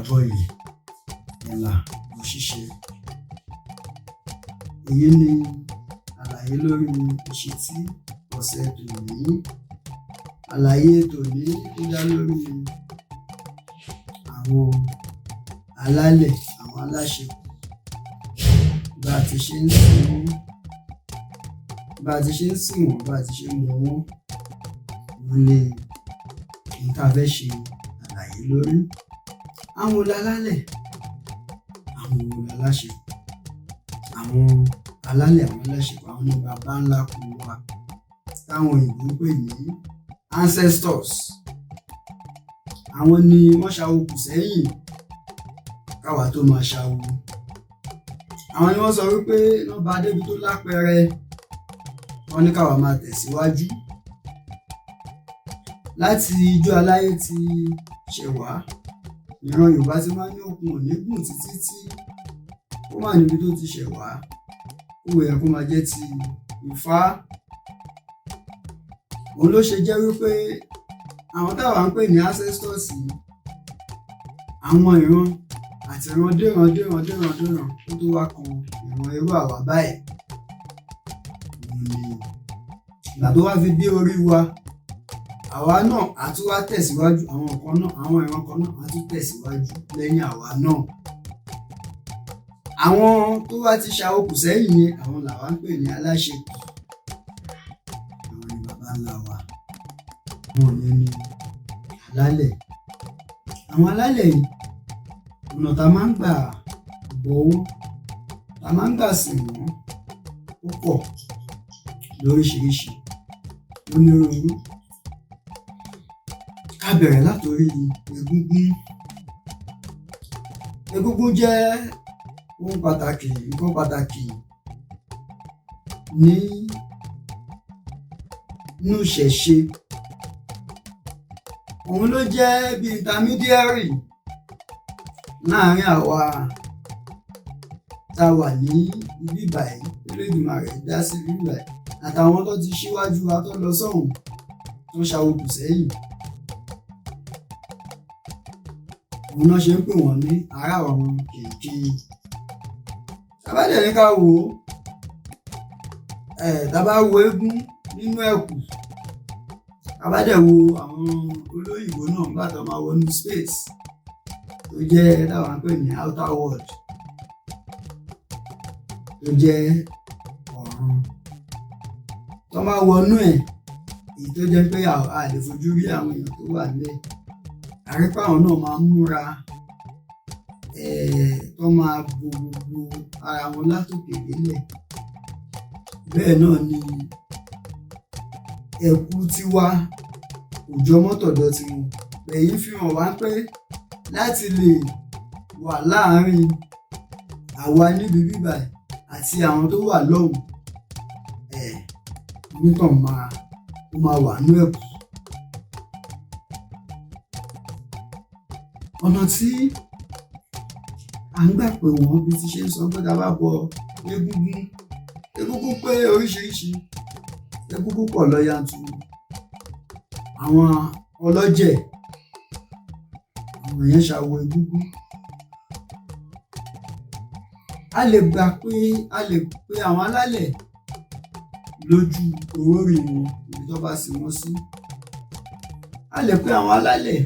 ìgbàgbọ́ yìí ẹ̀là òṣìṣẹ́. Èyí ni àlàyé lórí ìṣítí ọ̀sẹ̀ tòní. Àlàyé tòní ó dá lórí àwọn alálẹ̀, àwọn aláṣekù, bá a ti ṣe ń sìn wọ́n, bá a ti ṣe ń sìn wọ́n, bá a ti ṣe ń mọ wọ́n. Wọ́n ní nǹkan fẹ́ ṣe àlàyé lórí. Àwọn wo lálálẹ̀, àwọn wo láláṣekù. Àwọn alálẹ̀, àwọn aláṣekù, àwọn ní baba ńlá kú wa táwọn òyìnbó ń pè ní ancestors. Àwọn ni wọ́n ṣawo kù sẹ́yìn káwa tó máa ṣawo. Àwọn ni wọ́n sọ wípé wọ́n bá débi tó lápẹẹrẹ, wọ́n ní káwa máa tẹ̀síwájú. Láti ijó aláyé ti ṣẹ̀ wá, ìran Yorùbá ti máa ń ní okun òní gùn títí tí ó wà níbi tó ti ṣẹ̀ wá. Ó yẹ kó máa jẹ́ ti Ifá. Òun ló ṣe jẹ́ wípé àwọn táwa ń pè ní ancestors yìí, àwọn ìran àti ìran déràn tó tó wá kan ìran irú àwa báyìí. Ìgbà tó wá fi dé orí wa, àwa náà á tún wá tẹ̀síwájú, àwọn kan náà, àwọn ìran kan náà á tún tẹ̀síwájú lẹ́yìn àwa náà. Àwọn tó wá ti ṣàwòkù sẹ́yìn yẹn, àwọn làwa ń pè ní aláṣekù. Àwọn ni baba ńlá wa. Wọn yẹn ni alálẹ̀. Àwọn alálẹ̀ yìí, ọ̀nà tá a máa ń gbà bọ̀ wọ́n, tá a máa ń gbà sìn wọ́n, ó pọ̀ lóríṣiríṣi, onírúurú. Ká bẹ̀rẹ̀ látòrí egúngún. Egúngún jẹ́ ohun pàtàkì, nǹkan pàtàkì nínú ìṣẹ̀ṣe. Òun ló jẹ́ bí intermediary láàárín àwa tá a wà ní ibi báyìí, Elédùmarè dá sí ibi báyìí, àtàwọn tó ti ṣíwájú wa tó lọ sọ́hùn tó ṣàwòkù sẹ́yìn. Òun náà ṣe ń pè wọ́n ní ará ọ̀run kèké. Tábàdẹ̀ ní ká wò ó, tábà wo eégún nínú ẹ̀kú, tábàdẹ̀ wo àwọn olóyìnbó náà nígbà tó máa wọnú space tó jẹ́ táwa ń pè ní outer world, tó jẹ́ ọ̀run. Tó máa wọnú ẹ̀, èyí tó jẹ́ pé a lè fojú rí àwọn èèyàn tó wà nílẹ̀. Àrípá àwọn náà máa ń múra, tó máa bo gbogbo ara wọn látòkè délẹ̀. Bẹ́ẹ̀ náà ni ẹ̀kú tiwa kò jọ mọ́tọ̀dọ̀ tiwọn. Èyí fi hàn wá pé láti lè wà láàárín àwa níbi bíbà àti àwọn tó wà lọ́hùn, onítàn máa wà nú ẹ̀kú. Ọ̀nà tí à ń gbà pé wọ́n bí ti ṣe ń sọ pé ká bá bọ egúngún. Egúngún pé oríṣiríṣi, egúngún pọ̀ lọ yanturu. Àwọn ọlọ́jẹ̀, àwọn yẹn ṣàwọ egúngún. A lè pe àwọn alálẹ̀ lójú orórì wọn ibi tó bá sin wọ́n sí. A lè pe àwọn alálẹ̀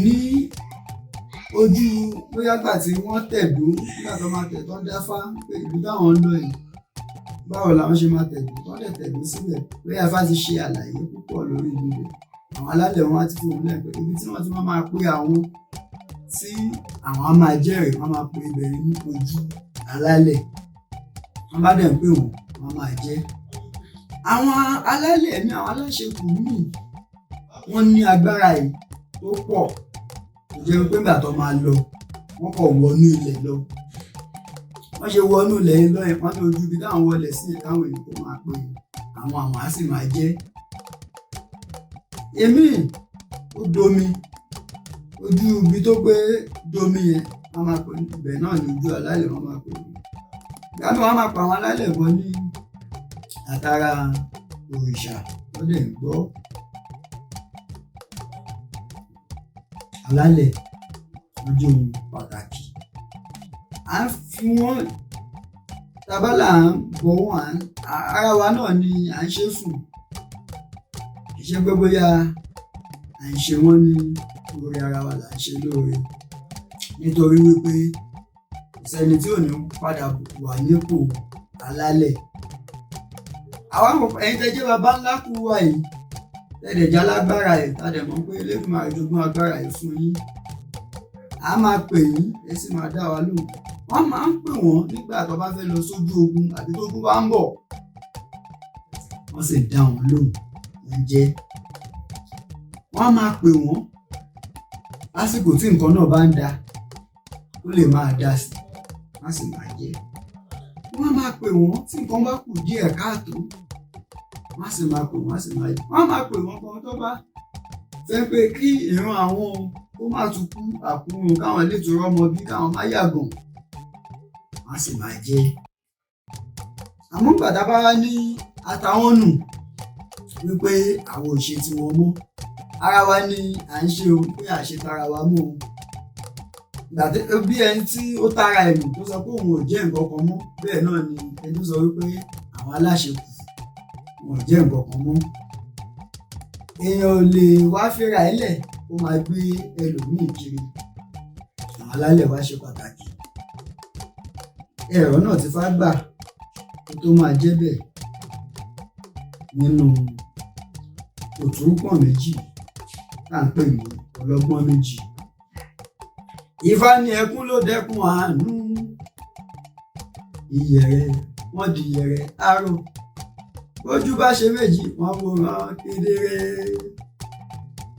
ní ojú bóyá gbà tí wọ́n tẹ̀dó, nígbà tó máa tẹ̀ tó ń dáfá pé ìlú táwọn ń lọ yìí, báwo làwọn ṣe máa tẹ̀dó tó ń dẹ̀ tẹ̀dó síbẹ̀. Bóyá Ifá ti ṣe àlàyé púpọ̀ lórí ibi rẹ̀. Àwọn alálẹ̀ wọn á ti fún un lẹ́ẹ̀pẹ́ ibi tí wọ́n ti máa pe àwọn tí àwọn á máa jẹ́rìí, wọ́n máa pe ibẹ̀ ní ojú alálẹ̀. Wọ́n bá dẹ̀ ń pè wọ́n máa jẹ́. Àwọn alálẹ̀ ní àwọn aláṣekù míì, wọ́n ní agbára yìí tó pọ̀. Kò jẹ́ pé nígbà tó máa lọ, wọ́n kọ̀ wọnú ilẹ̀ lọ. Wọ́n ṣe wọnú ilẹ̀ yìí lọ́yìn, wọ́n ní ojú ibi táwọn wọlé sí táwọn èèyàn kò máa pè àwọn á sì máa jẹ́. Èmi ó domi, ojú ibi tó gbé domi yẹn wọ́n máa pè ibẹ̀ náà ní ojú alálẹ̀, wọ́n máa pè é. Ìgbà náà wọ́n máa pa àwọn alálẹ̀ bọ́ ní àtàrà òrìṣà lọ́dẹ̀ ń gbọ́. Alálẹ̀ wọ́n jẹ́ ohun pàtàkì. À ń fi wọ́n tabala à ń bọ̀ wọ́n ara wa náà ni à ń ṣe fún, kì í ṣe pé bóyá à ń ṣe wọ́n ní orí ara wa là ń ṣe lóore, nítorí wípé kò sẹ́ni tí ò ní padà wà nípò alálẹ̀. àwa ẹ̀yin tẹ́ jẹ́ baba ńlá kú wa yìí, tẹ́lẹ̀ jẹ́ alágbára ẹ̀ tàdé mọ̀ pé Elédùmarè jogún agbára ẹ̀ fún yín. a máa pè yín ẹ sì máa dá wa lóhùn. wọ́n máa ń pè wọ́n nígbà tó bá fẹ́ lọ sójú ogun àbí tó kú bá ń bọ̀, wọ́n sì dá wọn lóhùn, wọ́n jẹ́. wọ́n máa pè wọ́n lásìkò tí nǹkan náà bá ń da, ó lè máa dá sí, wọ́n sì máa jẹ́. wọ́n máa pè wọ́n tí nǹkan bá kù díẹ̀ káàtó, wọ́n sì máa pè wọ́n, sì máa jẹ́. wọ́n máa pè wọ́n kan tó bá fẹ́ pé kí ìran àwọn kó má tún kú àkúrò, káwọn lè tún rọ́mọ bí, káwọn má yàgàn, wọ́n sì máa jẹ́. àmọ́ gbàdá bá wá ní àtàwọn nù wípé àwọn ò ṣe tiwọn mọ́, ara wa ni à ń ṣe o, pé àṣetara wa mọ́ o. bí ẹni tí ó tara ẹ̀mí tó sọ pé òun ò jẹ́ nǹkan kan mọ́, bẹ́ẹ̀ náà ni ẹni tó sọ wípé àwọn aláṣekù wọn ò jẹ́ nǹkan kan mọ́. èèyàn ò lè wá fẹ́ra ẹ̀ lẹ̀ kó máa gbé ẹlòmíì kiri. àwọn alálẹ̀ wá ṣe pàtàkì. ẹ̀rọ náà ti fá gbà kó tó máa jẹ́ bẹ́ẹ̀ nínú òtúrúpọ̀n méjì tá à ń pè ní ọlọ́gbọ́n méjì. Ifá ní ẹkún ló dẹ́kun àánú, ìyẹ̀rẹ̀ wọ́n di ìyẹ̀rẹ̀ aró, bójú bá ṣe méjì wọ́n wòran kedere,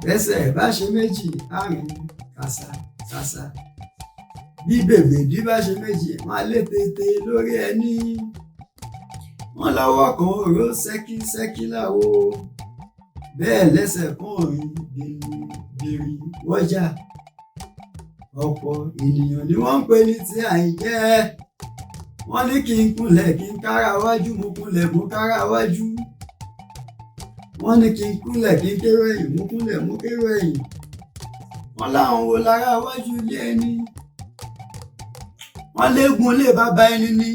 bẹ́sẹ̀ bá ṣe méjì àrùn kàṣàkàṣà, bí bèbèdí bá ṣe méjì wọ́n á lé tètè lórí ẹní, wọ́n lọ́wọ́ kan òró ṣẹ́kíṣẹ́kí láwo, bẹ́ẹ̀ lẹ́sẹ̀ kan òrìn bìrì wọ́jà. ọ̀pọ̀ ènìyàn ni wọ́n ń pè ní ti àìjẹ́. wọ́n ní kí n kúnlẹ̀ kí n kára wájú, mo kúnlẹ̀ mo kára wájú. wọ́n ní kí n kúnlẹ̀ kí n kérò ẹ̀yìn, mo kúnlẹ̀ mo kérò ẹ̀yìn. wọ́n láwọn wo lára wájú ilé ẹni. wọ́n léegun lé bàbá ẹni ní.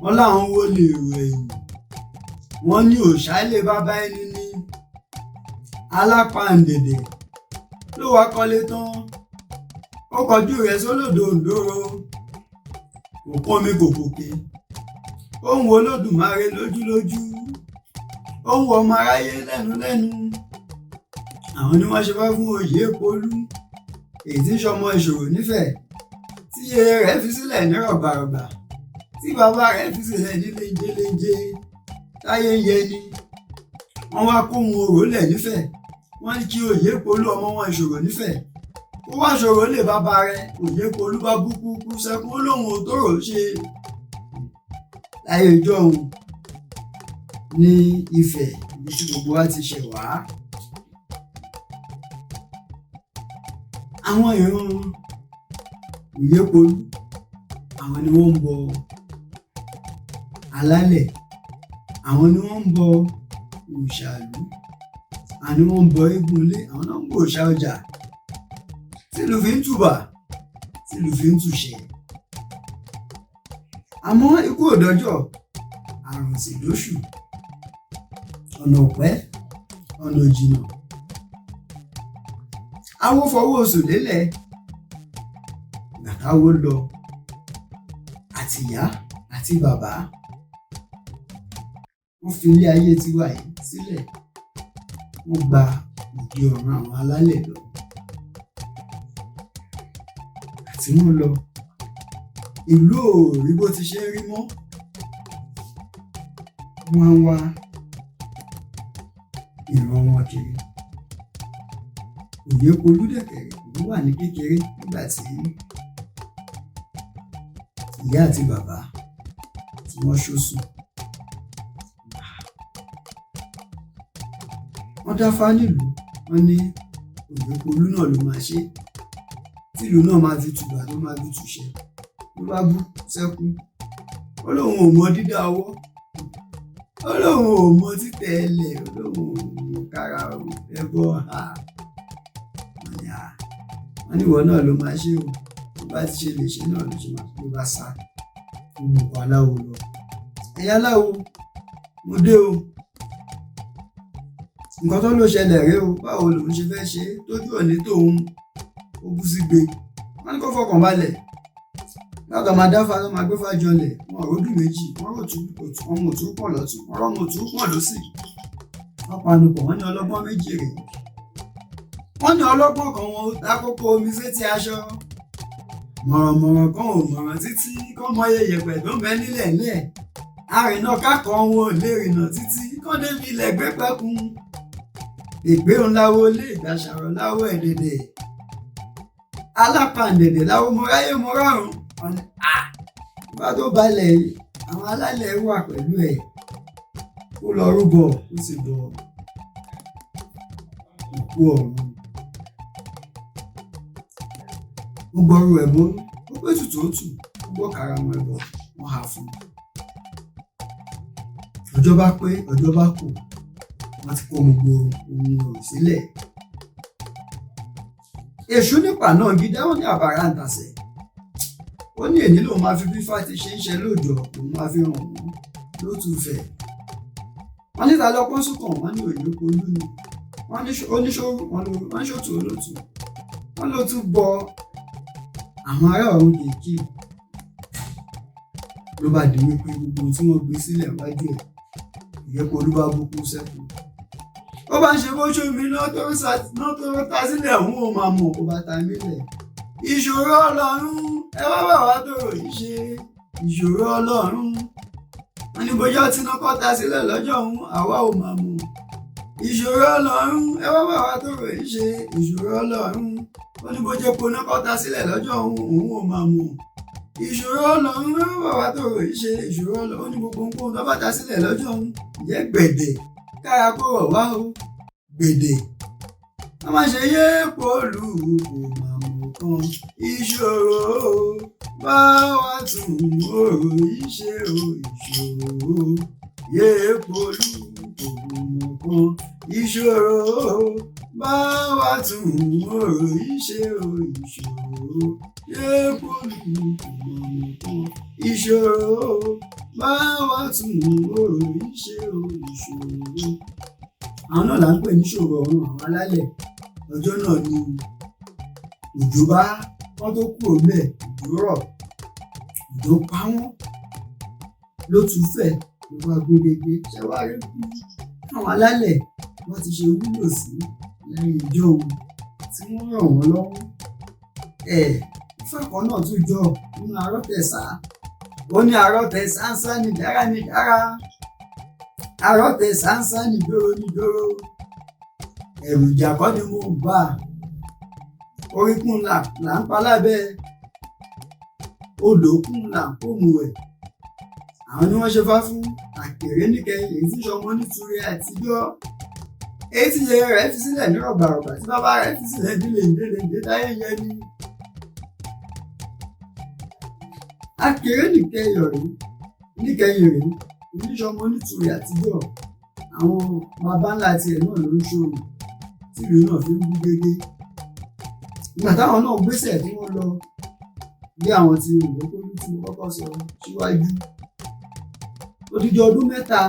wọ́n láwọn wo lè rò ẹ̀yìn. wọ́n ní òòṣà lé bàbá ẹni ní. alápàǹdèdè ló wá kọ́lé tán, ó kọjú rẹ̀ sólòdò òǹdóró, kò pọ́nmi kò kòkè, ó ń wo Olódùmarè lójúlójú, ó ń wo ọmọ aráyé lẹ́nu. àwọn ni wọ́n ṣe fẹ́ fún Oyèpolú, èyí tí ń ṣọmọ Ìṣòro nífẹ̀ẹ́, tí iye rẹ̀ fi sílẹ̀ ní rọ̀gbàrọ̀gbà, tí bàbá rẹ̀ fi sílẹ̀ ní léńjéléńjé, táyé ń yẹ ni. wọ́n wá kó ohun orò lẹ̀ nífẹ̀ẹ́, wọ́n ní kí Oyèpolú ọmọ wọn Ìṣòro nífẹ̀ẹ́ ó wá ṣòro lè bàbá rẹ̀. Oyèpolú bá bú kúkú sẹ́kún, ó lóun ò tó rò ṣe. láyé ìjọ òun ní Ifẹ̀, ibi tí gbogbo wa ti ṣẹ̀ wá, àwọn ìran Oyèpolú àwọn ni wọ́n ń bọ Alálẹ̀, àwọn ni wọ́n ń bọ òòṣàlú, àwọn ni wọ́n ń bọ eégún ilé, àwọn náà ń bọ òòṣà ọjà, tìlù fi ń tùbà, tìlù fi ń tùṣẹ́. àmọ́ ikú ò dọ́jọ́, àrùn sì dóṣù, ọ̀nà òpẹ́ ọ̀nà òjìnà. awo fọwọ́ oṣù lélẹ̀, gbàtàwó lọ, àtìyá àti bàbá wọ́n fi ilé ayé tiwa yìí sílẹ̀, wọ́n gba òde ọ̀run àwọn alálẹ̀ lọ. àti wọ́n lọ, ìlú ò rí bó ti ṣe ń rí mọ́. wọ́n á wá ìran wọn kiri. Oyèpolú dẹ̀kẹ̀rẹ̀ òun wà ní kékeré nígbà tí ìyá àti bàbá tí wọ́n ṣósùn. wọ́n dáfá nílùú, wọ́n ní Oyèpolú náà ló máa ṣe, tílù náà máa fi tùbà tó máa fi tùṣẹ́. ló bá bú sẹ́kún, ó lóun ò mọ dídá ọwọ́, ó lóun ò mọ títẹ̀ ẹlẹ̀, ó lóun ò mọ kára ẹbọ ha. wọ́n ní ìwọ náà ló máa ṣe o, tó bá ti ṣe lè ṣe náà ló ṣe máa ló bá sá gbogbo aláwo lọ. ẹ̀yin aláwo, mo dé o, nǹkan tó ló ṣẹlẹ̀ rèé o, báwo lòun ṣe fẹ́ ṣe tójú òní tòun ó bú sí gbé. wọ́n ní kó fọkàn balẹ̀, látọ̀ máa dáfà tó máa gbé fàjọlẹ̀, wọn ròdù méjì, wọ́n rò tún ọmọ òtún pọ̀ lọ́tún, wọ́n rọ́mọ òtún pọ̀ lọ́sì. wọ́n panupọ̀, wọ́n ní ọlọ́gbọ́n méjì rèé. wọ́n ní ọlọ́gbọ́n kan wọn dákókò omi sétí aṣọ, mọ̀rànmọ̀ràn kan ò mọ̀ràn títí kọ́ mọye yẹ̀pẹ̀ tó ń bẹ nílẹ̀ ńlẹ̀, àrìnà kákan wọn ò lè rìnà títí kọ́ débi ilẹ̀ gbẹ́pẹ́kun. ìgbé ńláwo lé ìgbàṣàrọ̀ láwọ̀ ẹ̀dẹ̀dẹ̀, alápàǹdẹ̀dẹ̀ láwo mo ráyè mo rọrùn. wọ́n ní bá tó balẹ̀ yìí àwọn alálẹ̀ wà pẹ̀lú ẹ̀, ó lọ rúbọ ó sì bọ òkú ọ̀run. ó gbọ́rú ẹ̀ bó, ó pé tutù ó tù, ó gbọ́ karamọ́ ẹ̀bọ wọ́n hà fún un. ọjọ́ bá pé ọjọ́ bá kù, wọ́n ti kó gbogbo ohun ọ̀rọ̀ sílẹ̀. èṣù nípa náà gidá ó ní àbàrà ń tasẹ̀, ó ní èní lòun máa fi bífá ti ṣe ń ṣe lóòjọ́ lòun máa fi hàn wọ́n lótùfẹ́. wọ́n níta lọ́pọ́n sùkàn, wọ́n ní òye polú ni, wọ́n ní oníṣòwò, wọ́n ní ṣòtò olótù, wọ́n ló tún bọ àwọn ará ọ̀run kìkì. ló bá di wípé gbogbo tí wọ́n gbé sílẹ̀ wájú ẹ̀ ìyẹ́pọ̀ olú bá bú kú sẹ́kù. ó bá ń ṣe bó ṣomi náà tó ta sílẹ̀ òun ò máa mọ̀ kó bá ta mílẹ̀. ìṣòro ọlọ́run ẹ wá bá wa tó ròyìn ṣe, ìṣòro ọlọ́run. wọ́n ní bóyá tí iná kọ́ ta sílẹ̀ lọ́jọ́ òun àwa ò máa mọ̀. ìṣòro ọlọ́run ẹ wá bá wa tó ròyìn ṣe, ìṣòro ọlọ́run. wọ́n ní bóyá epo iná kọ́ ta sílẹ̀ lọ́jọ́ òun ò máa mọ̀. ìṣòro ọlọ́run ẹ wá bá wa tó ròyìn ṣe, ìṣòro ọlọ́run. ó ní gbogbo nǹkan tó bá ta sílẹ̀ lọ́jọ́ òun jẹ́ gbẹ̀dẹ̀ kára kó rọ̀ wá o, gbèdè. wọ́n máa ṣe yé pọ̀lú kò máa mọ̀ kan, ìṣòro bá wa tún òrò yìí ṣe o, ìṣòro yé pọ̀lú kò mọ̀ kan, ìṣòro bá wa tún òrò yìí ṣe o, ìṣòro yé pọ̀lú kò mọ̀ kan, ìṣòro bá wa tún òrò yìí ṣe o, ìṣòro. àwọn náà là ń pè ní ṣòro ọ̀run àwọn alálẹ̀. ọjọ́ náà ni òjò bá wọ́n tó kúrò ńbẹ̀, òjò rọ̀, òjò pa wọ́n ló tún fẹ̀ ló bá gbédégbé. ṣé wàá rí àwọn alálẹ̀ wọ́n ti ṣe wúlò sí lẹ́yìn ìjọ òun tí wọ́n ràn wọ́n lọ́wọ́. ìfàkọ́ náà tún jọ nínú arọ́tẹ̀sà, ó ní arọ́tẹ̀ sánsá ní dára ní dára, arọ́tẹ̀ sánsá ní dóró ní dóró. ẹ̀rù ìjà kọ́ ni mo bá, oríkún là ń pa lábẹ́, odòkún là ń kóhun ẹ̀. àwọn ni wọ́n ṣe fá fún àkèré níkẹyìn èyí tí sọmọ nítorí àtijọ́, èyí tí yẹ rẹ̀ fi sílẹ̀ ní rọ̀gbàrọ̀gbà tí bàbá rẹ̀ fi sílẹ̀ dílé táyé yẹn ni. àkèré níkẹyìn rèé oníṣọmọ nítorí àtijọ́, àwọn bàbá ńlá tiẹ̀ náà ló ń ṣòro tí ìlú náà fi ń bú gégé. ìgbà táwọn náà gbéṣẹ̀ tí wọ́n lọ bí àwọn ti òyìnbó tí mo kọ́kọ́ sọ síwájú, odidi ọdún 3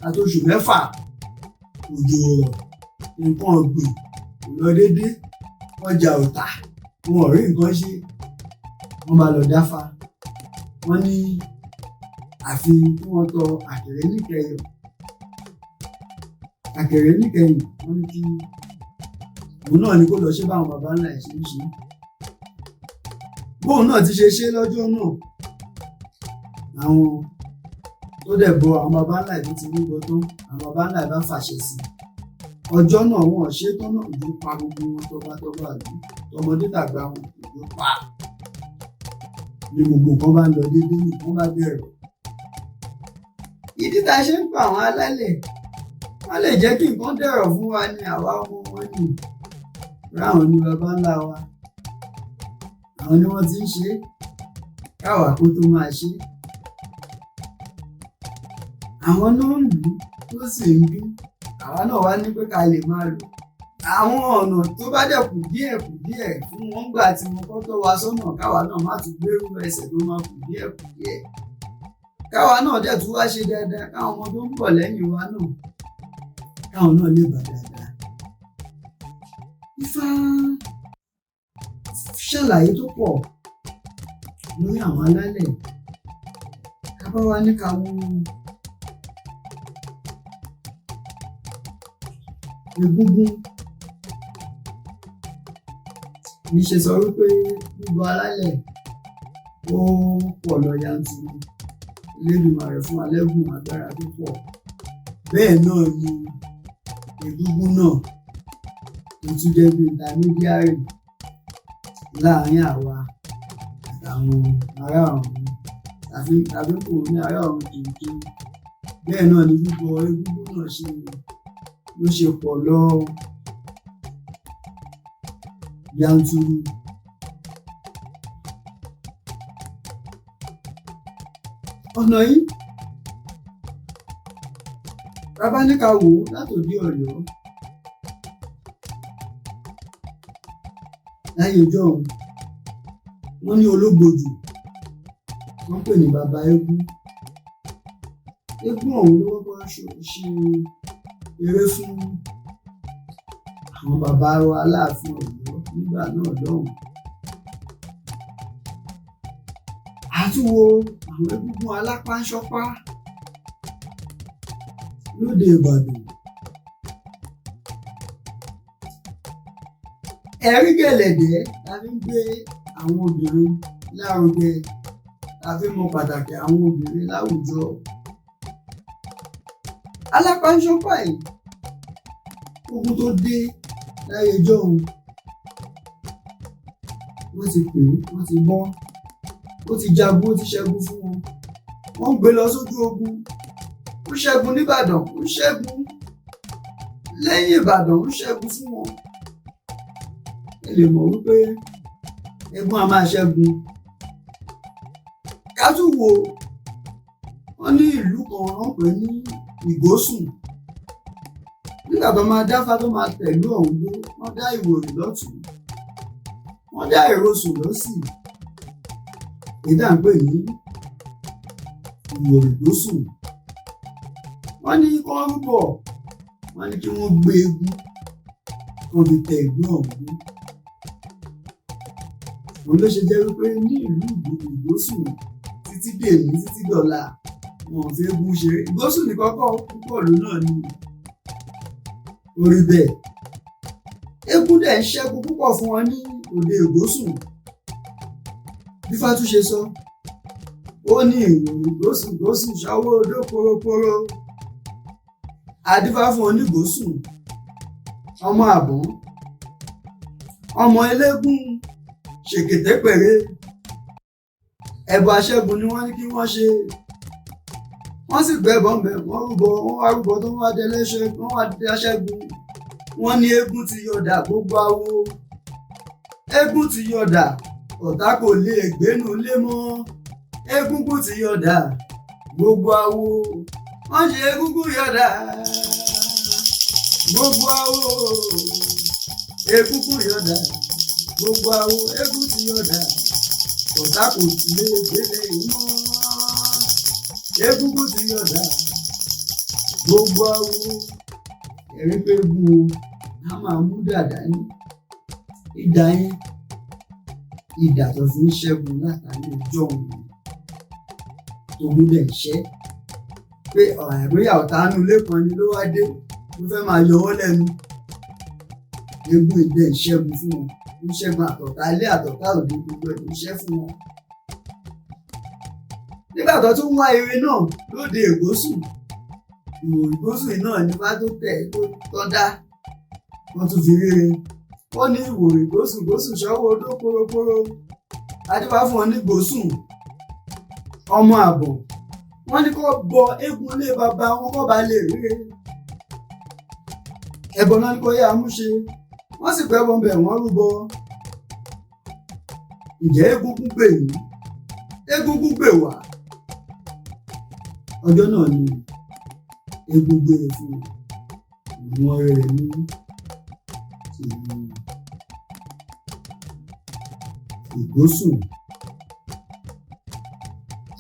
àti oṣù 6 òjò rọ̀, nǹkan ọ̀gbìn kò lọ déédé, ọjà ò tà, wọn ò rí nǹkan ṣe. wọ́n bá lọ dáfá, wọ́n ní àfi kí wọ́n tọ àkèré níkẹyìn, wọ́n ní kí òun náà ní kó lọ ṣe báwọn bàbá ńlá ẹ̀ ṣe ń ṣe. bóun náà ti ṣe lọ́jọ́ náà, àwọn tó dẹ̀ bọ àwọn bàbá ńlá ẹ̀ tó ti rúbọ tán, àwọn bàbá ńlá ẹ̀ bá fàṣẹ sí i. ọjọ́ náà wọn ṣe tán náà, òjò pa gbogbo wọn tọ́gbàtọ́gbà àbí tọmọdé tàgbà wọn, òjò pa ní gbogbo nǹkan bá ń lọ déédéé, nǹkan bá bẹ̀rẹ̀. ìdí tá a ṣe ń pa àwọn alálẹ̀, wọ́n lè jẹ́ kí nǹkan dẹ̀rọ̀ fún wa ní àwa ọmọ wọn nì. ráwọn ní bàbá ńlá wa, àwọn ni wọ́n ti ń ṣe káwa kó tó máa ṣe. àwọn náà ń lù ú tó sì ń dún, àwa náà wá ní pé ká lè máa lò. àwọn ọ̀nà tó bá dẹ̀ kù díẹ̀ fún wọn gbà tí wọn kọ́ tọ́ wa sọ́nà káwa náà má tún gbérú ẹsẹ̀ tó máa kù díẹ̀ káwa náà dẹ̀ tún wá ṣe dáadáa káwọn ọmọ tó ń bọ̀ lẹ́yìn wa náà káwọn náà lè bà dáadáa. Ifá ṣàlàyé tó pọ̀ lórí àwọn alálẹ̀ ká bá wa ní ká wo egúngún. Mi ṣe sọ wípé bíbọ alálẹ̀ ó pọ̀ lọ yanturu, Elédùmarè fún alẹ́gùn agbára tó pọ̀. Bẹ́ẹ̀ náà ni egúngún náà tó tún jẹ́ bí intermediary láàárín àwa àtàwọn ará ọ̀run tàbí kò ní ará ọ̀run kìnkìn. Bẹ́ẹ̀ náà ni bíbọ egúngún náà ló ṣe pọ̀ lọ yanturu. Ọ̀nà yìí bàbá ní ká wò ó látòdì Ọ̀yọ́ láyé ọjọ́ ọ̀hún. Wọ́n ní ológbòjù wọ́n pè ní bàbá eégún. Eégún ọ̀hún ló kọ́kọ́ ṣe eré fún àwọn bàbá wa Aláàfin Ọ̀yọ́ nígbà náà lọ́hùn. Àtúwò àwọn egúngún alápánṣọpá lóde Ìbàdàn. Ẹ̀rí gẹ̀lẹ̀dẹ́ la fi ń gbé àwọn obìnrin lárugẹ, la fi mọ pàtàkì àwọn obìnrin láwùjọ. Alápánṣọpá yìí ogun tó dé láyé jọ́hun wọ́n ti pè é, wọ́n ti bọ́, ó ti jagun, ó ti ṣẹ́gun fún wọn. Wọ́n ń gbé lọ sójú ogun, ó ṣẹ́gun nìbàdàn, ó ṣẹ́gun lẹ́yìn Ìbàdàn, ó ṣẹ́gun fún wọn. Ẹ lè mọ̀ wípé eégún a máa ṣẹ́gun. Ká tún wò wọ́n ní ìlú kan wọ́n pè ní Ìgbósùn. Nígbà tó máa dáfá tó máa tẹ̀lú ọ̀hún ló wọ́n dá Ìwòrì lọ́tùn, wọ́n dá Ìrosùn lọ́sì. Ìdá ń pè ní Ìwòrì Ìgbósùn. Wọ́n ní kọ́ rúbọ, wọ́n ní kí wọ́n gbé eégún kan fi tẹ ìlú ọ̀hún. Òun ló ṣe jẹ́ wípé ní ìlú Ìgbósùn títí dèní títí dọ̀la wọn ò fi eégún ṣeré. Ìgbósùn ní kọ́kọ́ púpọ̀ ló náà ni orí bẹ́ẹ̀. Eégún dẹ̀ ń ṣẹ́gun púpọ̀ fún wọn ní òde Ìgbósùn. Bí Fátú ṣe sọ, ó ní Ìwòrì Ìgbósùn ṣáwó odó poroporo. Adífá fún Onígbósùn, ọmọ àbọ̀n, ọmọ eléégún ṣèkètépèrè. Ẹbọ aṣẹ́gun ni wọ́n ní kí wọ́n ṣe. Wọ́n sì gbẹ́bọn bẹ̀, wọ́n wá rúbọ tó wá dé aṣẹ́gun. Wọ́n ní eégún ti yọ̀dà gbogbo awo. Eégún ti yọ̀dà, ọ̀tá kò lè gbénu lé mọ́. Egúngún ti yọ̀dà gbogbo awo. Wọ́n ṣe egúngún yọ̀dà gbogbo awo. Egúngún yọ̀dà gbogbo awo. Eégún ti yọ̀dà, ọ̀tá kò lè gbélé mọ́. Egúngún ti yọ̀dà gbogbo awo. Ẹ̀rí pé eégún a máa mú dàda ní ìdá yẹn. Ìdà tó fi ń ṣẹ́gun látàrí ọjọ́ òun tó gbúdẹ̀ ṣẹ́ pé àìbóyá ọ̀tánú ilé kan ni ló wá dé ló fẹ́ máa yọ wọ́n lẹ́nu. Eégún ìdẹ̀ ń ṣẹ́gun fún wọn, ń ṣẹ́gun àtọ̀tá ilé àtọ̀tá òde, gbogbo ẹ̀ ń ṣẹ́ fún wọn. Nígbà tó tún wá ire náà lóde Ìgbósùn, Ìwòrì Ìgbósùn náà ní bá tó tẹ̀ tó tọ́ dá, wọ́n tún fi ríre. Wọ́n ní Ìwòrì Ìgbósùn ṣọ́wọ́ odó poroporo. Adífá fún Onígbósùn, ọmọ àbọ̀. Wọ́n ní kó bọ eégún ilé bàbá wọn kó ba lè ríre. Ẹbọ náà ní kó yá amúṣe. Wọ́n sì pẹ́ bọ́m̀bẹ̀ wọ́n rúbọ. Ǹjẹ́ egúngún gbè yín? Egúngún gbè wá. Ọjọ́ náà ni eégún gbé fún wọn rẹ̀ ní ìlú Ìgbósùn.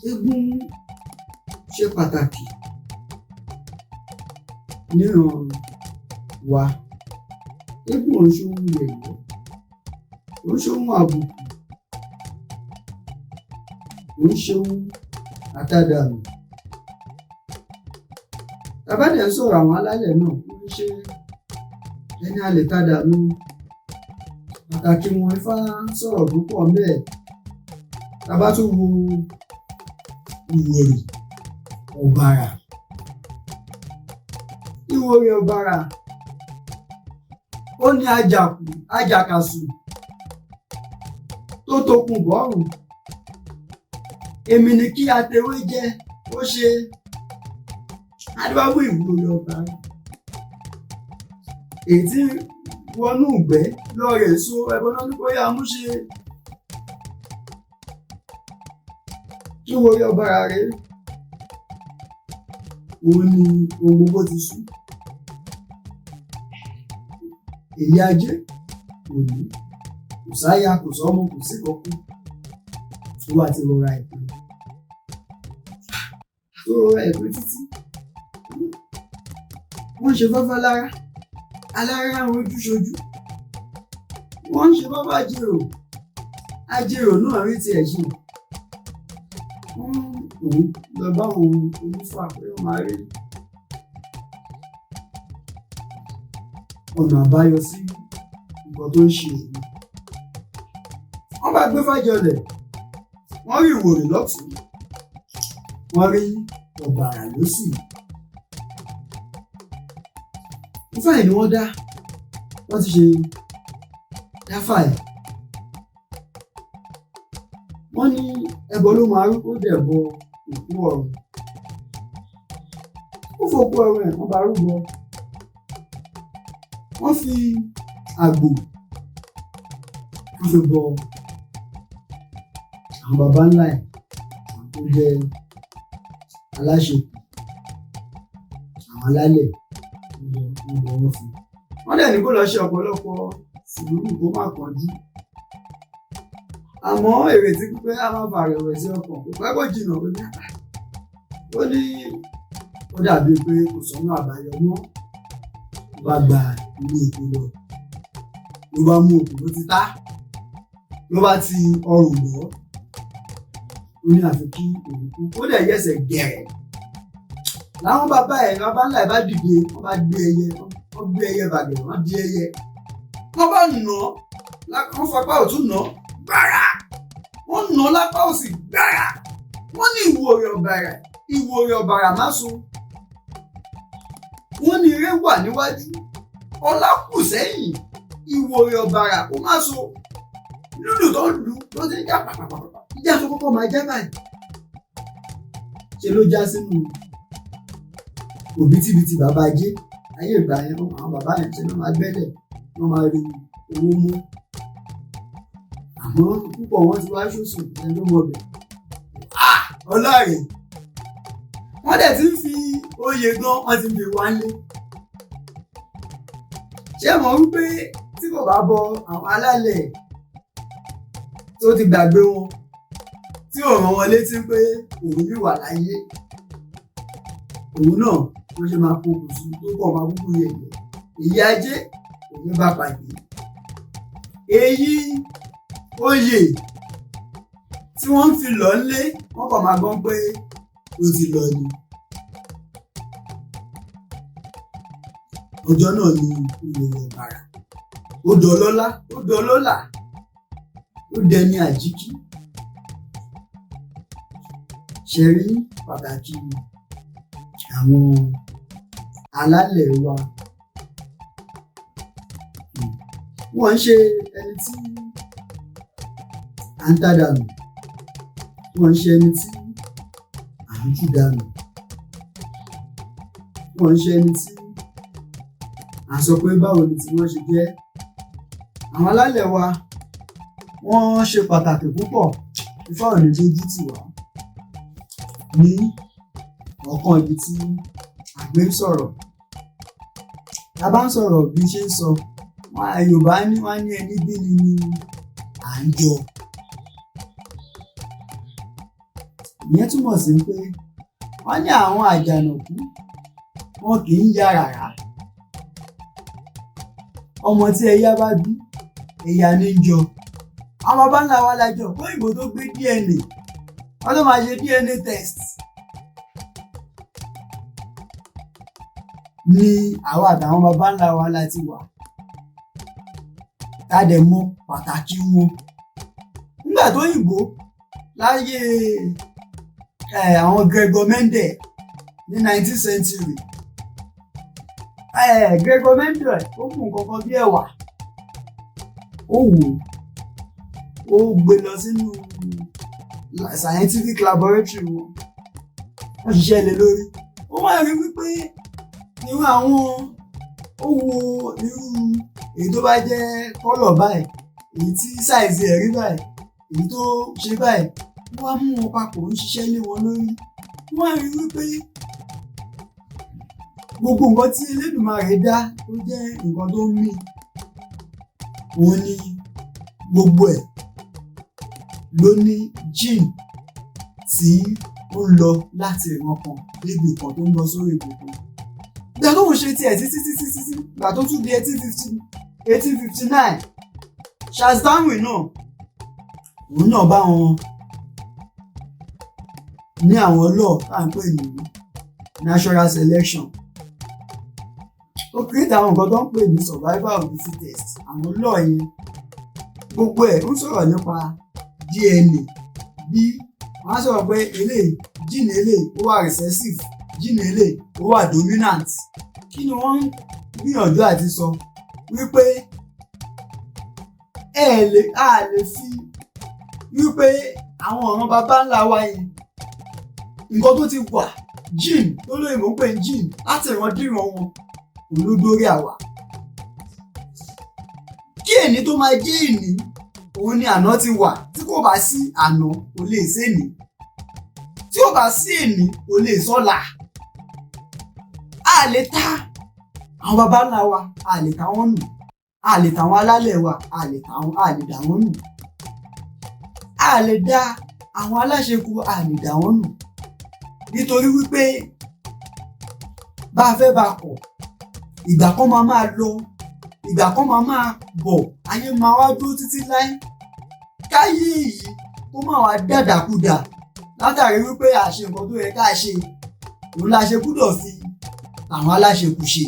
Eégún ṣe pàtàkì níran wa. Eégún ò ń ṣe ohun yẹ̀yẹ́, ò ń ṣe ohun àbùkù, ò ń ṣe ohun àtàdànù. Bàbá dẹ̀ ń sọ̀rọ̀ àwọn alálẹ̀ náà, ó ń ṣe ẹni a lè tàdànù. Pàtàkì wọn Ifá sọ̀rọ̀ púpọ̀ bẹ́ẹ̀. Bàbá tún wo Ìwòrì Ọ̀bàrà. Ìwòrì Ọ̀bàrà ó ní àjàkàsù tó tokùn bọ́rùn. Èmi ni kí atewé jẹ ó ṣe. Adébábù Ìwòrì Ọ̀bàrà èyí tí wọnú ìgbẹ́ lọ́ọ̀rẹ̀ so ẹbọn náà ní kó yá mú ṣe. Ìwòrì Ọ̀bàrà rèé, òun ni ohun gbogbo ti sú. Èyí ajé kò ní, kò sáyà, kò sọ́mọ, kò sí kankan tó wà ti rọra ìpè tó rọra ìpè títí. Wọ́n ń ṣe fáfá lára, alára ń rojú ṣojú. Wọ́n ń ṣe fáfá àjèrò, àjèrò náà rí tiẹ̀ ṣe. Òun lọ bá òun onífà pé ó máa rí ọ̀nà àbáyọ sí nǹkan tó ń ṣe òun. Wọ́n bá gbé fájọlẹ̀, wọ́n rí Ìwòrì lọ́tùn, wọ́n rí Ọ̀bàrà lósì. Ifá yìí ni wọ́n dá, wọ́n ti ṣe dáfà ẹ̀. Wọ́n ní ẹbọ ló máa rú kó dẹ̀ bọ òkú ọ̀run. Ó fòkú ọ̀run ẹ̀, wọ́n bá rúbọ. Wọ́n fi àgbò wọ́n fi bọ àwọn baba ńlá ẹ̀ tó jẹ́ aláṣekù, àwọn alálẹ̀ wọ́n bọ wọ́n fún. Wọ́n dẹ̀ ní kó lọ ṣe ọ̀pọ̀lọpọ̀ sùúrù kó má kánjú. Àmọ́ ìrètí pípẹ́ á má bàa rẹ̀wẹ̀sì ọkàn, kò pẹ́ kó jìnnà ó ní ó dàbí pé kò sọ́nà àbáyọ mọ́. Ó bá gba ilé epo lọ, ló bá mú òkú ló ti tá, ló bá ti ọrùn bọ́. Ó ní àfi kí òun kú, ó dẹ̀ yẹsẹ̀ gẹ̀rẹ̀. Láwọn bàbá ńlá ẹ̀ bá dìde, wọ́n bá gbé ẹyẹ bàgẹ̀, wọ́n di ẹyẹ. Wọ́n bá nà án, wọ́n fapá ọ̀tún nà án gbàrà, wọ́n nà án lápá òsì gbàrà. Wọ́n ní Ìwòrì Ọ̀bàrà má so. Wọ́n ní ire wà níwájú, ọlá kù sẹ́yìn. Ìwòrì Ọ̀bàrà kò má so. Lúlù tó ń lù ló ti ń já pàpàpàpà. Ìjà tó kọ́kọ́ máa já báyìí. Ṣe ló já sínú òbítíbitì bàbá ajé. Ayé ìgbà yẹn àwọn bàbá yẹn ṣe ló máa gbẹ́lẹ̀, wọ́n máa rí owó mú. Àmọ́ púpọ̀ wọn ti wá ṣòṣò ẹni tó mọ̀ bẹ̀. Ọlọ́rẹ̀ wọ́n dẹ̀ ti ń fi oyè gan, wọ́n ti ń fi wálé. Ṣé mọ̀ wípé tí kò bá bọ àwọn alálẹ̀ tó ti gbàgbé wọn, tí ò rán wọn létí pé òun yìí wà láyé, òun náà ló ṣe máa pokùnso tó pọ̀ máa kúkú yẹ̀yẹ̀. Èyí ajé òun bá pàdé. Èyí oyè tí wọ́n ń fi lọ lé, wọ́n kàn máa gbọ́n pé ó ti lọ ni. Ọjọ́ náà ni Ìwòrì Ọ̀bàrà ó dọlọ́lá, ó dọlọ́là, ó dẹni àjíkí. Ṣe rí pàtàkì àwọn alálẹ̀ wa. Wọ́n ń ṣe ẹni tí à ń tàdánù, wọ́n ń ṣe ẹni tí à ń jù dànù, wọ́n ń ṣe ẹni tí à ń sọ pé báwo ni tí wọ́n ṣe jẹ́. Àwọn alálẹ̀ wa wọ́n ṣe pàtàkì púpọ̀. Ifá ò ní dójú tì wá ní ọ̀kan ibi tí àgbẹ̀ ń sọ̀rọ̀. Ta bá ń sọ̀rọ̀ bí ṣe ń sọ Yorùbá ní wọ́n ní ẹni bí ni à ń jọ. Ìyẹn túmọ̀ sí pé wọ́n ní àwọn àjànàkú wọn kì í ya rárá. Ọmọ tí ẹyá bá bí ẹ̀yà ní í jọ. Àwọn baba ńlá wa lájọ kó òyìnbó tó gbé DNA wọ́n tó máa ṣe DNA test ní àwa àtàwọn baba ńlá wa láti wà ká dẹ̀ mọ̀ pàtàkì wọn. Nígbà tó òyìnbó láyé àwọn Gregor Mendel ní 19th century Gregor Mendel ó mú nǹkan kan bí ẹ̀wà ó wò ó gbé lọ sínú scientific laboratory wọn wọ́n ṣiṣẹ́ lé lórí. Ó wá rí wípé irú àwọn ó wo irú èyí tó bá jẹ́ kọ́lọ̀ báyìí, èyí tí sáìzì ẹ̀ rí báyìí, èyí tó ṣe báyìí, wọ́n á mú wọn papọ̀ ń ṣiṣẹ́ lé wọn lórí. Wọ́n á rí wípé gbogbo nǹkan tí Elédùmarè dá tó jẹ́ nǹkan tó ń mì òun ni gbogbo ẹ̀ ló ní gene tí ó ń lọ láti ìran kan débi kan tó ń lọ sórí ibì kan. Ìgbà tó ń ṣe tiẹ̀ títí ìgbà tó tún di 1859 Charles Darwin náà òun náà bá wọn ní àwọn law tá à ń pè ní natural selection. Ó create àwọn nǹkan tó ń pè ní survival of the fittest. Àwọn law yẹn gbogbo ẹ̀ ń sọ̀rọ̀ nípa DNA bí wọ́n á sọ̀rọ̀ pé eléyìí gene eléyìí ó wà recessive, gene eléyìí ó wà dominant. Kí ni wọ́n ń gbìyànjú àti sọ? Wípé a lè fi wípé àwọn ọ̀ràn baba ńlá wa yẹn nǹkan tó ti wà gene tó lóyìnbó ń pè ní gene láti ìrandíran wọn òun ló dórí àwa. Kí èní tó máa jẹ́ èní òun ni àná ti wà. Tí kò bá sí àná kò lè séni, tí ò bá sí èní kò lè sọ́la. A lè ta àwọn baba ńlá wa, a lè ta wọ́n nù, a lè ta àwọn alálẹ̀ wa, a lè dà wọ́n nù, a lè dá àwọn aláṣekù, a lè dà wọ́n nù. Nítorí wípé bá a fẹ́ bá a kọ̀, ìgbà kan máa lọ, ìgbà kan máa bọ̀, ayé máa wá dúró títí láé. Káyé yìí kó má wá dàdàkudà látàrí wípé àṣe nǹkan tó yẹ ká ṣe òun la ṣe gbúdọ̀ fi àwọn aláṣekù ṣe.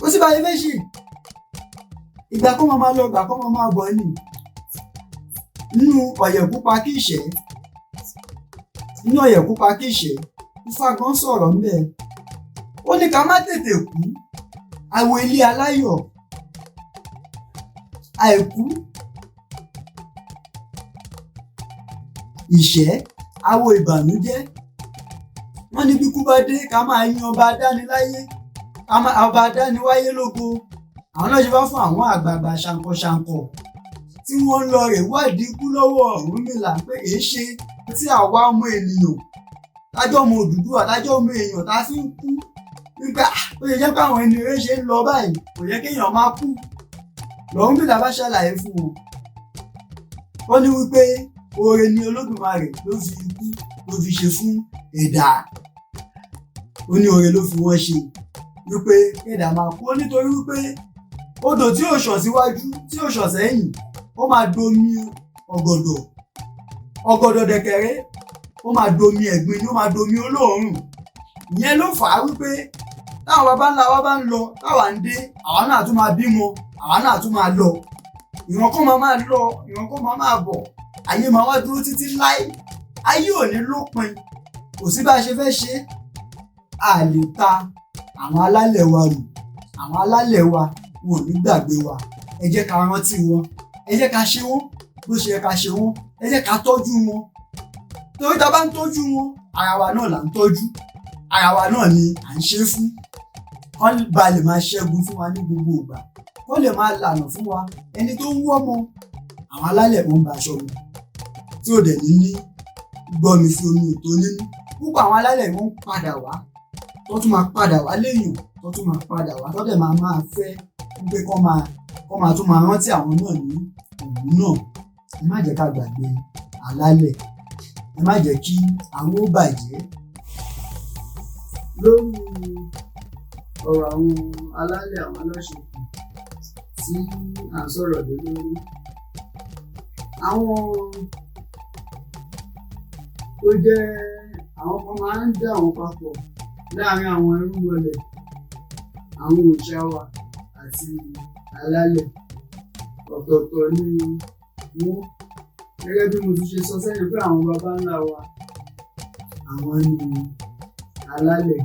Ó sì bá yẹ fẹ́ ṣe ìgbà kan máa lọ, ìgbà kan máa bọ̀ ni. Nínú ọ̀yẹ̀kú pa kí ìṣẹ́, nínú ọ̀yẹ̀kú pa kí ìṣẹ́, Ifá gan sọ̀rọ̀ ńbẹ̀. Ó ní ká má tètè kú àwo ilé aláyọ̀, àìkú ìṣẹ́ àwo ìbànújẹ́. Wọ́n ní bí kú bá dé ká máa yin ọba adániláyé, ọba adániwáyé lógo. Àwọn náà ṣe bá fún àwọn àgbààgbà ṣàǹkọṣàǹkọ tí wọ́n ń lọ rè wádìí ikú lọ́wọ́ Ọ̀rúnmìlà pé èé ṣe tí àwa ọmọ ènìyàn tájọ́ ọmọ Odùduwà tájọ́ ọmọ èèyàn tá fi ń kú. Nígbà ó yẹ jẹ́ káwọn ẹni rẹ̀ ṣe ń lọ báyìí kò yẹ kéèyàn máa kú. Ọ̀rúnmìlà bá ṣàlàyé fún wọn. Wọ́n ní wípé oore ni Olódùmarè ló fi ikú ló fi ṣe fún ẹ̀dá. Ó ní oore ló fi wọ́n ṣe wípé ẹ̀dá máa kú. Ó nítorí wípé odò tí ò ṣàn síwájú tí ò ṣàn sẹ́yìn ó máa domi ọ̀gọ̀dọ̀ dẹ̀kẹ̀rẹ́, ó máa domi ẹ̀gbin ni, ó máa domi olóòórùn. Ìyẹn ló fà á wípé táwọn baba ńlá wa bá ń lọ táwa ń dé, àwa náà tún máa bímọ, àwa náà tún máa lọ. Ìran kan máa lọ, ìran kan máa bọ̀, ayé máa wá dúró títí láé. Ayé ò ní lópin, kò sí bá a ṣe fẹ́ ṣe. A lè ta àwọn alálẹ̀ wa rù. Àwọn alálẹ̀ wa wọn ò ní gbàgbé wa. Ẹ jẹ́ ká rántí wọn, ẹ jẹ́ ká ṣe wọ́n bó ṣe yẹ ká ṣe wọ́n, ẹ jẹ́ ká tọ́jú wọn. Torí tá a bá ń tọ́jú wọn, ara wa náà là ń tọ́jú, ara wa náà ni à ń ṣe fún. Wọ́n bá lè máa ṣẹ́gun fún wa ní gbogbo ìgbà, wọ́n lè máa lànà fún wa. Ẹni tó ń wọ́ mọ àwọn alálẹ̀ wọn bá aṣọ wọn tí ò dẹ̀ ní gbọ́mi sí omi òtó nínú. Púpọ̀ àwọn alálẹ̀ wọn padà wá, wọ́n tún máa padà wá léèyàn, tó tún máa padà wá tó dẹ̀ máa fẹ́ wípé kọ́ máa tún máa rántí àwọn náà ní òun náà. Ẹ má jẹ́ ká gbàgbé alálẹ̀, ẹ má jẹ́ kí àwọn ó bàjẹ́. Lórí ọ̀rọ̀ àwọn alálẹ̀, àwọn aláṣekù tí à ń sọ̀rọ̀ lé lórí, àwọn tó jẹ́ àwọn kan máa ń dà wọ́n papọ̀ láàárín àwọn irúnmọlẹ̀, àwọn òòṣà wa àti alálẹ̀. Ọ̀tọ̀ọ̀tọ̀ ni wọ́n, gẹ́gẹ́ bí mo ti ṣe sọ sẹ́yìn pé àwọn baba ńlá wa àwọn ni alálẹ̀.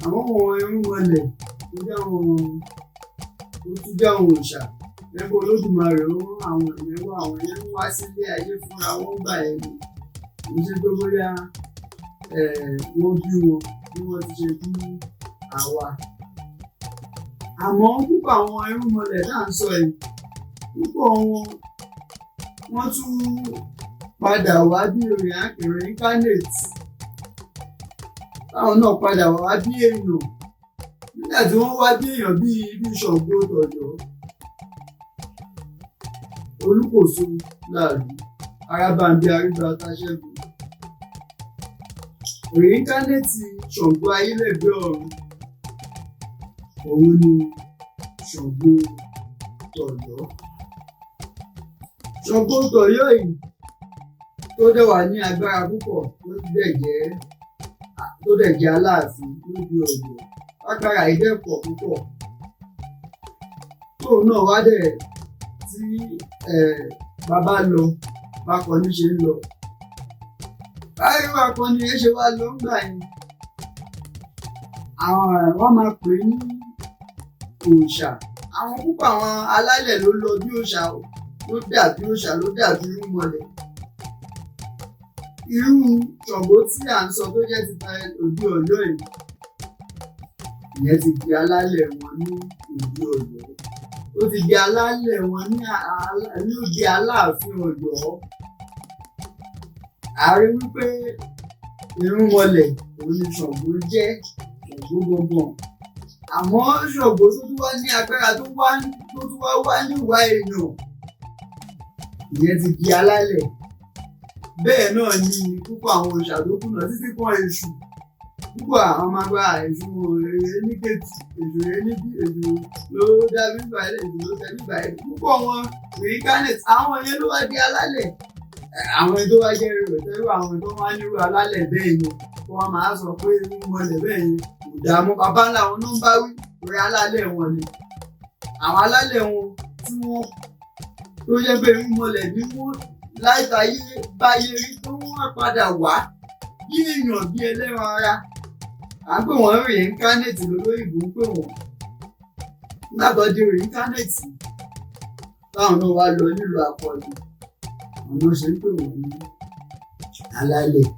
Àwọn irúnmọlẹ̀ tó jẹ́ àwọn òòṣà, lẹ́gbẹ̀ẹ́ Olódùmarè ó rán àwọn ìyẹn wá, àwọn ìyẹn ń wá sílé ayé fúnra wọn gbà ẹni. Kì í ṣe pé bóyá wọ́n bí wọn bí wọ́n ti ṣe bí àwa. Àmọ́ púpọ̀ àwọn irúnmọlẹ̀ tá à ń sọ yìí, púpọ̀ wọ́n tún padà wá bí reincarnate. Táwọn náà padà wá bí èèyàn. Nígbà tí wọ́n wá bí èèyàn bí Ṣàngó tọ̀yọ́, Olúkòso láàlú, Arábàmbí Arígbá Táṣẹ́gun. Reincarnate Ṣàngó Ayélẹ́gbẹ́ ọ̀run, òun ni Ṣàngó tọ̀yọ́. Ṣàngó tọ̀yọ́ yìí tó dẹ̀ wà ní agbára púpọ̀, tó dẹ̀ jẹ́ Aláàfin lóde Ọ̀yọ́. Agbára yìí dẹ̀ pọ̀ púpọ̀. Tóun náà wá dẹ̀ tí bàbá lọ, bákọni ṣe ń lọ. Báyìí bákọni ẹ ṣe wá lọ ńgbà yẹn. Wọ́n máa pè é ní òòṣà. Àwọn púpọ̀ àwọn alálẹ̀ ló lọ bí òòṣà, ló dàbí òòṣà, ló dàbí irúnmọlẹ̀. Irú Ṣàngó tí à ń sọ tó jẹ́ ti òde Ọ̀yọ́ yìí, ìyẹn ti di alálẹ̀ wọn ní òde Ọ̀yọ́. Ó ti di alálẹ̀ wọn ní òde Aláàfin Ọ̀yọ́. A rí wípé irúnmọlẹ̀ òun ni Ṣàngó jẹ́, Ṣàngó gbọ̀ngàn. Àmọ́ Ṣàngó tó tún wá ní agbára tó tún wá níwà èèyàn, ìyẹn ti di alálẹ̀. Bẹ́ẹ̀ náà ni púpọ̀ àwọn òòṣà tó kùnà títí kan èṣù. Púpọ̀ àwọn máa gba èṣù eníkejì, èṣù eníbí, èṣù ló dábí báyìí, èṣù ló tẹ́bí báyìí. Púpọ̀ wọn reincarnate, àwọn yẹn ló wá di alálẹ̀. Àwọn tó wá jẹ́ rẹ̀ tẹ́lú àwọn tó wá nírú alálẹ̀ bẹ́ẹ̀ yẹn, kó wọ́n máa sọ pé irúnmọlẹ̀ bẹ́ẹ̀ yẹn kò dààmú. Bàbá ńlá wọn ló ń bá wí, torí alálẹ̀ wọn ni. Àwọn alálẹ̀ wọn tí wọ́n tó jẹ́ pé irúnmọlẹ̀ ni wọ́n láìtayé báyé rí, tó wọ́n padà wá bí èèyàn bí ẹlẹ́ran ara. À ń pè wọ́n reincarnate lólóyìnbó ń pè wọ́n. Nígbàgbọ́ di reincarnate, táwọn náà wá lọ nílùú akọni, àwọn náà ṣe ń pè wọ́n ní alálẹ̀.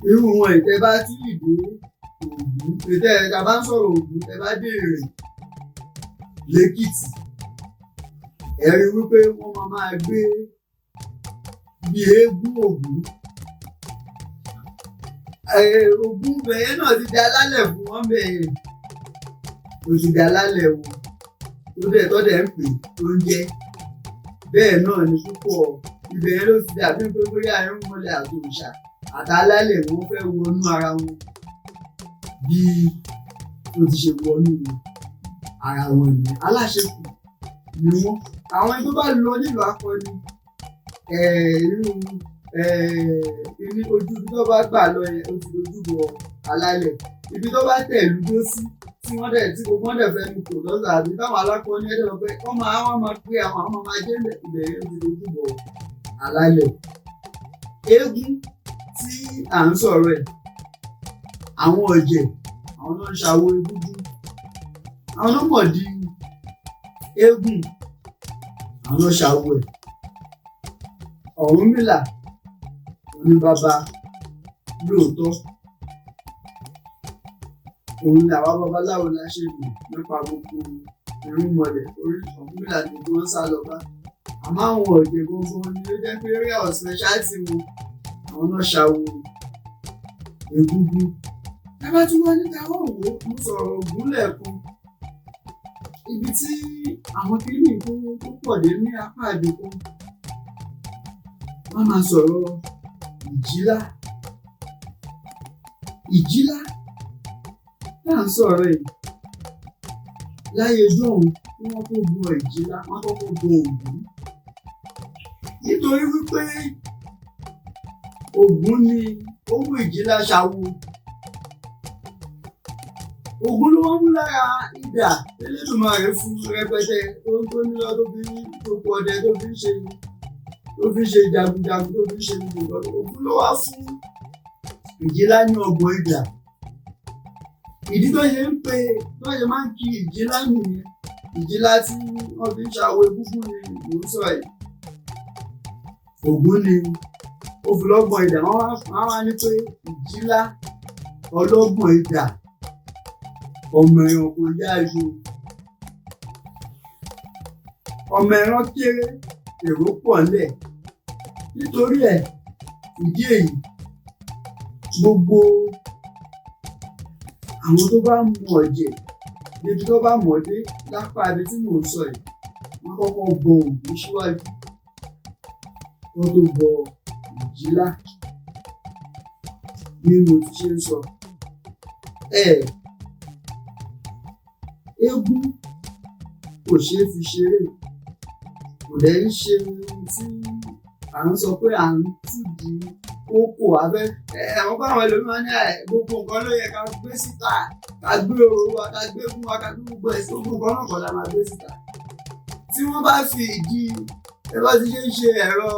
Irú wọn ìtẹ́ bá tí ì dé Ògún, ìtẹ́ ta bá ń sọ̀rọ̀ Ògún, tẹ́ bá dé Ìrìn l'Ékìtì, ẹ rí wípé wọ́n máa gbé bí eégún Ògún. Ògún bẹ̀yẹn náà ti di alálẹ̀ fún wọn bẹ̀yẹn. Ó ti di alálẹ̀ wọn tó dẹ̀ ń pè tó ń jẹ́. Bẹ́ẹ̀ náà ni púpọ̀ ibẹ̀ yẹn ló ti dàbí pé bóyá irúnmọlẹ̀ àti òòṣà àtàlálẹ̀ wọn fẹ́ wọnú ara wọn bí ó ti ṣe wọnú ara wọn nìyẹn. Aláṣekù ni wọ́n. Àwọn ẹni tó bá lọ nílùú akọni, irú ojú ibi tó bá gbà lọ yẹn ó ti dojú bọ alálẹ̀. Ibi tó bá tẹ̀lú dó sí tí gbogbo wọn dẹ̀ fẹ́ nu kò lọ́sà àbí táwọn alákọ̀ọ́ni ẹ̀dẹ̀ lọ pé wọ́n máa pé àwọn máa jẹ́ ibẹ̀ yẹn ó ti dojú bọ alálẹ̀. Eégún tí à ń sọ̀rọ̀ ẹ̀, àwọn ọ̀jẹ̀, àwọn náà ń ṣàwo egúngún, àwọn náà mọ̀ di eégún, àwọn náà ṣàwo ẹ̀. Ọ̀rúnmìlà ní bàbá lóòótọ́, òun ni àwa babaláwo la ṣe lò nípa gbogbo irúnmọlẹ̀, orí Ọ̀rúnmìlà ni wọ́n sá lọ bá. Àmọ́ àwọn ọ̀jẹ̀ gbogbo ni ó jẹ́ pé area of speciality wọn, àwọn náà ṣàwo egúngún tá bá tún wá ní ká wọ́n wò ó, mo sọ̀rọ̀ Ògún lẹ́ẹ̀kan, ibi tí àwọn kìíní tó pọ̀ dé ní apá àdìpọ̀, wọ́n máa sọ̀rọ̀ ìjìlá. Ìjìlá tá à ń sọ̀rọ̀ yìí láyé jọ̀hún tí wọ́n tó bọ ìjìlá, wọ́n kọ́kọ́ bọ Ògún, nítorí wípé Ògún ni ó mú ìjìlá ṣàwo. Ògún ló wọ́n mú lára idà Elédùmarè fún rẹpẹtẹ tó ní lọ, tó fi tókù ọdẹ, tó fi ṣe jagunjagun, tó fi ṣe gbogbo nǹkan. Ògún ló wá fún ìjìlá ní ọgbọ̀n idà. Ìdí tó ṣe máa ń kí ìjìlá nìyẹn. Ìjìlá tí wọ́n fi ń ṣàwo egúngún ni mò ń sọ yìí. Ògún ni ó fi lọ́gbọ̀n idà. Wọ́n wá ní pé ìjìlá ọlọ́gbọ̀n idà, ọmọ ẹran kò yá ju, ọmọ ẹran kéré, èrò pọ̀ ńlẹ̀. Nítorí ẹ̀, ìdí èyí, gbogbo àwọn tó bá mú ọ̀jẹ̀ níbi tó bá mọ̀ dé lápá ibi tí mò ń sọ yìí, wọ́n kọ́kọ́ bọ Ògún síwájú, wọ́n tó bọ ìjìlá. Bí mo ti ṣe ń sọ, eégún kò ṣeé fi ṣeré, kò dẹ̀ ń ṣe ohun tí à ń sọ pé à ń tìdí kókò abẹ́. Àwọn báwọn ẹlòmíràn ní gbogbo nǹkan ló yẹ ká gbé síta, ká gbé oró wa, ká gbé fún wa, ká gbé gbogbo ẹ̀sìn, gbogbo nǹkan náà kọ́ la máa gbé síta. Tí wọ́n bá fi ìdí ẹ bá ti ṣe ẹ̀rọ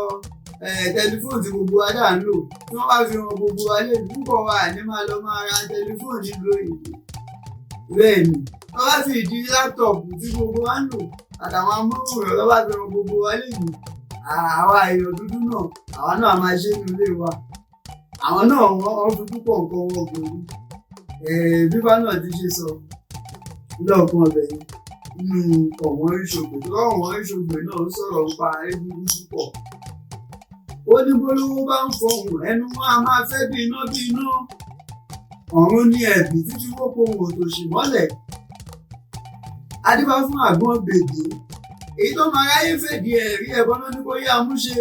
tẹlifóònù tí gbogbo wa dà ń lò, tí wọ́n bá fi hàn gbogbo wa lè púpọ̀ wa ní máa lọ máa ra tẹlifóònù nílùú òyìnbó. Bẹ́ẹ̀ ni, wọ́n bá fi ìdí láptọ̀pù tí gbogbo wa ń lò àtàwọn amóhùnmáwòrán lọ́ bá fi hàn gbogbo wa lè yìí. Àwa èèyàn dúdú náà, àwa náà máa ṣe ní ilé wa. Àwọn náà wọ́n fi púpọ̀ nǹkan wọn kò rí. Bíbá náà ti ṣe sọ lọ́ọ̀kan ọbẹ̀ yìí nínú ọ̀wọ́n ìṣògbè, tó ọ̀wọ́n ìṣògbè náà ń sọ̀rọ̀ nípa egungun púpọ̀. Ó ní bólówó bá ń fọhùn, ẹnu wọn a máa fẹ́ bí iná bí iná. Ọ̀run ní ẹ̀bì títí wọ́pọ̀ ohun òtòṣì mọ́lẹ̀. Adífá fún àgbọn bèbè, èyí tó máa ráyé fèdí ẹ̀rí ẹ̀bọn náà ní kó yá múṣe.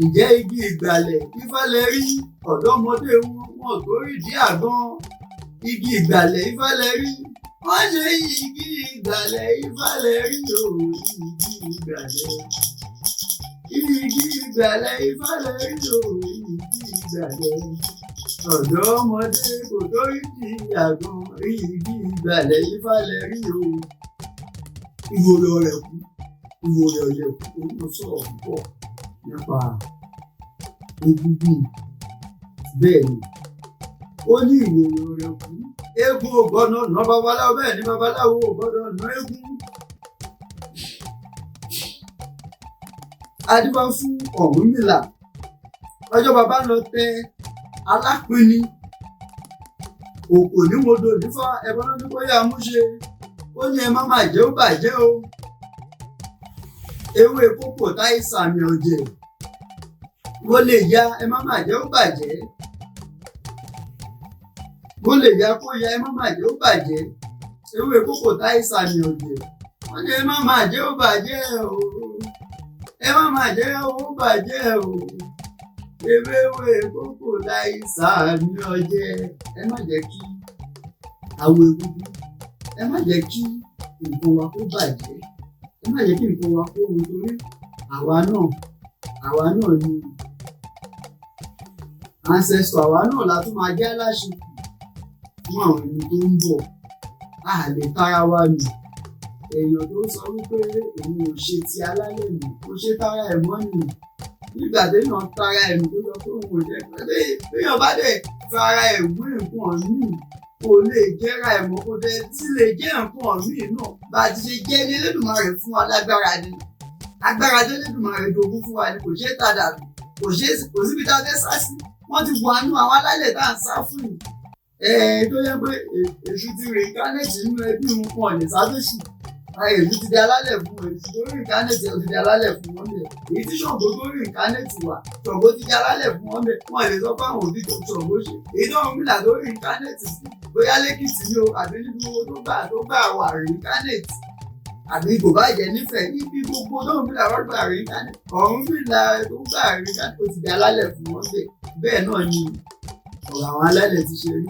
Ǹjẹ́ igi ìgbàlẹ̀ Ifá lẹ rí? Ọ̀dọ́mọdé wọn tó rídìí àgbọn. Igi ìgbàlẹ̀ Ifá lẹ rí? Wọ́n ṣe igi ìgbàlẹ̀ Ifá lẹ rí o, igi ìgbàlẹ̀. Igi ìgbàlẹ̀ Ifá lẹ rí o, igi ìgbàlẹ̀. Ọ̀dọ́mọdé kò tó rídìí àgbọn, igi ìgbàlẹ̀ Ifá lẹ rí o. Ìwòrè Ọ̀rẹ̀kú, Ìwòrè Ọ̀rẹ̀kú ló sọ̀rọ̀ púpọ̀ nípa egúngún. Bẹ́ẹ̀ ni, ó ní Ìwòrè Ọ̀rẹ̀kú, eégún ò gbọ́dọ̀ ná babaláwo, bẹ́ẹ̀ ni babaláwo ò gbọ́dọ̀ ná eégún. Adífá fún Ọ̀rúnmìlà, ọjọ́ bàbá lọ tẹ alápinni, òkò ní mo dò nífà, ẹ̀bọ́n náà ní kó yá múṣe. Ó ní ẹ má má jẹ́ ó bàjẹ́ o. Ewé kókò táì sàmì ọ̀jẹ̀, bó lè ya ẹ má má jẹ́ ó bàjẹ́. Bó lè ya kó ya ẹ má má jẹ́ ó bàjẹ́. Ewé kókò táì sàmì ọ̀jẹ̀, wọ́n ní ẹ má má jẹ́ ó bàjẹ́ o. Ẹ má má jẹ́ ó bàjẹ́ o. Ewé kókò táì sàmì ọ̀jẹ̀, ẹ má jẹ́ kí àwọ̀ egúngún, ẹ má jẹ́ kí nǹkan wa kó bàjẹ́, ẹ má jẹ́ kí nǹkan wa kó wọ́n, torí àwa náà ni ancestor, àwa náà la tún máa jẹ́ aláṣekù fún àwọn ẹni tó ń bọ̀. A lè tara wa nù. Èèyàn tó sọ wípé òun ò ṣe ti Alálẹ̀ nù, kò ṣe tara ẹ̀ mọ́ nù. Nígbà téèyàn tara ẹ̀ nù tó sọ pé òun ò jẹ́ pé béèyàn bá dẹ̀ fara ẹ̀ wé nǹkan míì, kò lè jẹ́ra ẹ̀ mọ́, kò dẹ̀ tí lè jẹ́ nǹkan míì náà. Bá a ti ṣe jẹ́ ní Elédùmarè fún wa lágbára ni. Agbára tó Elédùmarè jogún fún wa ni, kò ṣeé tà dànù, kò síbi tá a fẹ́ sá sí. Wọ́n ti wà nù àwọn alálẹ̀ tá à ń sá fún yìí. Tó yẹ pé èṣù ti reincarnate nínú ẹbí wọn lè sáfẹ́sù. èlú ti di alálẹ̀ fún wọn, èlú tó reincarnate ó ti di alálẹ̀ fún wọn bẹ̀. Èyí tí Ṣàngó tó reincarnate wà, Ṣàngó ti di alálẹ̀ fún wọn bẹ̀. Wọ́n lè sọ pé àwọn òbí tó Ṣàngó ṣe. Èyí tó Ọ̀rúnmìlà tó reincarnate sí, bóyá lẹ́kìtì ni o àbí níbi owó tó gbà wà reincarnate, àbí kò bá jẹ́ nífẹ̀ẹ́ ibi gbogbo tó Ọ̀rúnmìlà wá gbà reincarnate. Ọ̀rúnmìlà tó gbà reincarnate ó ti di alálẹ̀ fún wọn bẹ̀. Bẹ́ẹ̀ náà ni ọ̀rọ̀ àwọn alálẹ̀ ti ṣe rí.